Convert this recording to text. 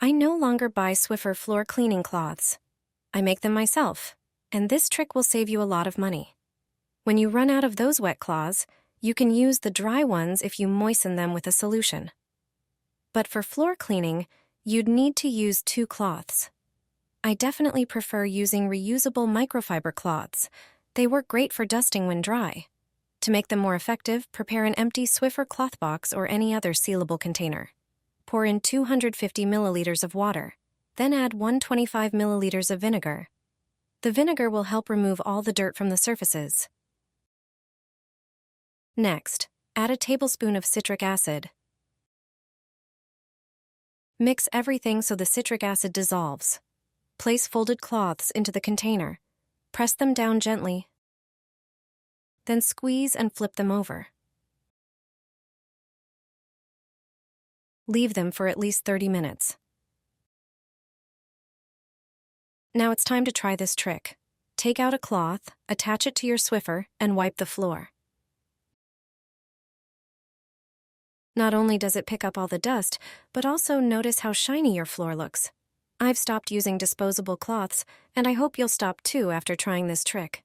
I no longer buy Swiffer floor cleaning cloths. I make them myself, and this trick will save you a lot of money. When you run out of those wet cloths, you can use the dry ones if you moisten them with a solution. But for floor cleaning, you'd need to use 2 cloths. I definitely prefer using reusable microfiber cloths. They work great for dusting when dry. To make them more effective, prepare an empty Swiffer cloth box or any other sealable container. Pour in 250 milliliters of water. Then add 125 milliliters of vinegar. The vinegar will help remove all the dirt from the surfaces. Next, add a tablespoon of citric acid. Mix everything so the citric acid dissolves. Place folded cloths into the container. Press them down gently. Then squeeze and flip them over. Leave them for at least 30 minutes. Now it's time to try this trick. Take out a cloth, attach it to your Swiffer, and wipe the floor. Not only does it pick up all the dust, but also notice how shiny your floor looks. I've stopped using disposable cloths, and I hope you'll stop too after trying this trick.